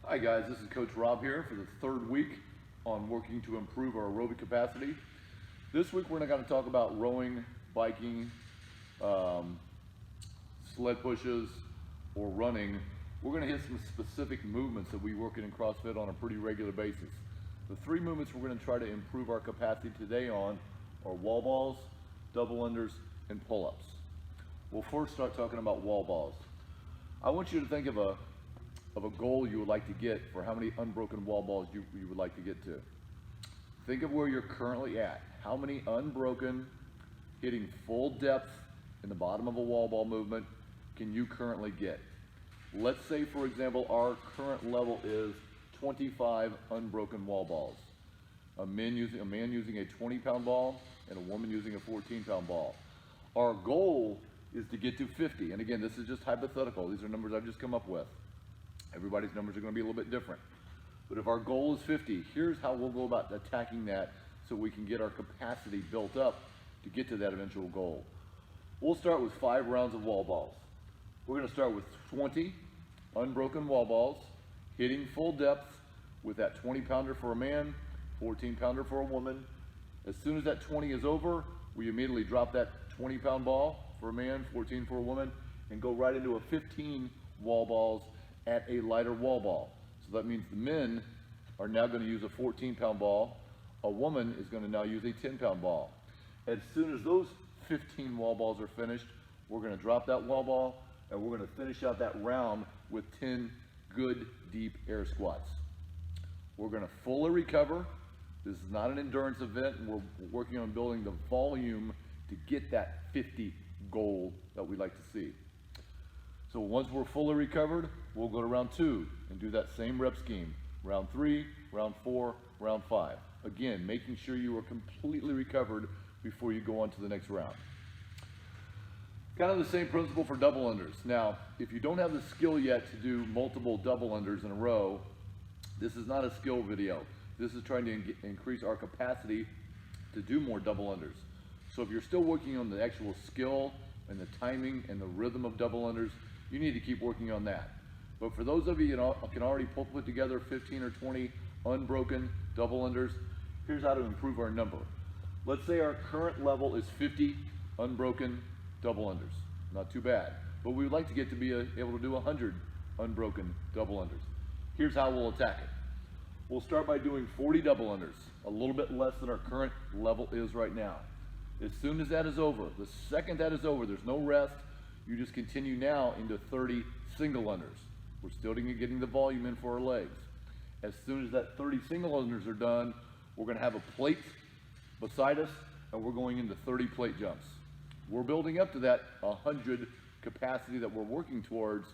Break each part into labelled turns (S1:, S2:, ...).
S1: Hi guys, this is Coach Rob here for the third week on working to improve our aerobic capacity. This week we're going to talk about rowing, biking, sled pushes, or running. We're going to hit some specific movements that we work in CrossFit on a pretty regular basis. The three movements we're going to try to improve our capacity today on are wall balls, double unders, and pull-ups. We'll first start talking about wall balls. I want you to think of a goal you would like to get for how many unbroken wall balls you would like to get to. Think of where you're currently at. How many unbroken, hitting full depth in the bottom of a wall ball movement can you currently get? Let's say, for example, our current level is 25 unbroken wall balls. A man using a 20-pound ball and a woman using a 14-pound ball. Our goal is to get to 50. And again, this is just hypothetical. These are numbers I've just come up with. Everybody's numbers are going to be a little bit different. But if our goal is 50, here's how we'll go about attacking that so we can get our capacity built up to get to that eventual goal. We'll start with 5 rounds of wall balls. We're going to start with 20 unbroken wall balls, hitting full depth with that 20-pounder for a man, 14-pounder for a woman. As soon as that 20 is over, we immediately drop that 20-pound ball for a man, 14 for a woman, and go right into a 15 wall balls at a lighter wall ball. So that means the men are now going to use a 14-pound ball. A woman is going to now use a 10-pound ball. As soon as those 15 wall balls are finished, we're going to drop that wall ball and we're going to finish out that round with 10 good deep air squats. We're going to fully recover. This is not an endurance event, and we're working on building the volume to get that 50 goal that we like to see. So once we're fully recovered, we'll go to round 2 and do that same rep scheme. Round 3, round 4, round 5. Again, making sure you are completely recovered before you go on to the next round. Kind of the same principle for double unders. Now, if you don't have the skill yet to do multiple double unders in a row, this is not a skill video. This is trying to increase our capacity to do more double unders. So if you're still working on the actual skill and the timing and the rhythm of double unders, you need to keep working on that. But for those of you who can already put together 15 or 20 unbroken double unders, here's how to improve our number. Let's say our current level is 50 unbroken double unders. Not too bad. But we would like to get to be able to do 100 unbroken double unders. Here's how we'll attack it. We'll start by doing 40 double unders, a little bit less than our current level is right now. As soon as that is over, the second that is over, there's no rest. You just continue now into 30 single unders. We're still getting the volume in for our legs. As soon as that 30 single unders are done, we're going to have a plate beside us, and we're going into 30 plate jumps. We're building up to that 100 capacity that we're working towards,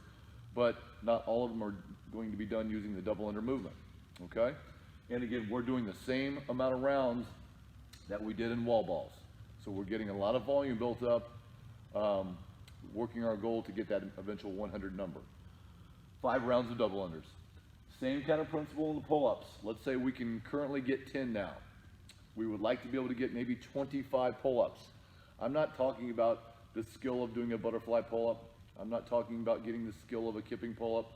S1: but not all of them are going to be done using the double under movement, okay? And again, we're doing the same amount of rounds that we did in wall balls. So we're getting a lot of volume built up, working our goal to get that eventual 100 number. 5 rounds of double unders. Same kind of principle in the pull-ups. Let's say we can currently get 10 now. We would like to be able to get maybe 25 pull-ups. I'm not talking about the skill of doing a butterfly pull-up. I'm not talking about getting the skill of a kipping pull-up.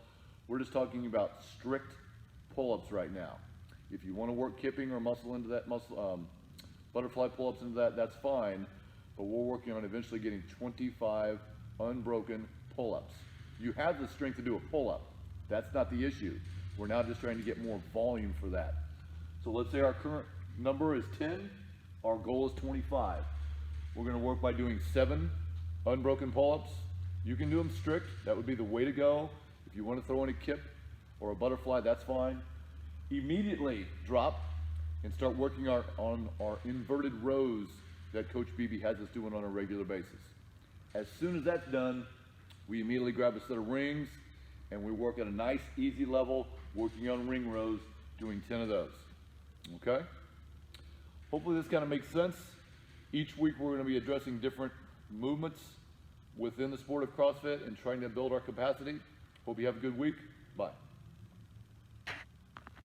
S1: We're just talking about strict pull-ups right now. If you want to work kipping or muscle into that butterfly pull-ups into that, that's fine, but we're working on eventually getting 25 unbroken pull-ups. You have the strength to do a pull-up. That's not the issue. We're now just trying to get more volume for that. So let's say our current number is 10, our goal is 25. We're going to work by doing 7 unbroken pull-ups. You can do them strict, that would be the way to go. If you want to throw in a kip or a butterfly, that's fine. Immediately drop and start working on our inverted rows that Coach Beebe has us doing on a regular basis. As soon as that's done, we immediately grab a set of rings and we work at a nice, easy level, working on ring rows, doing 10 of those, okay? Hopefully this kind of makes sense. Each week we're going to be addressing different movements within the sport of CrossFit and trying to build our capacity. Hope you have a good week. Bye.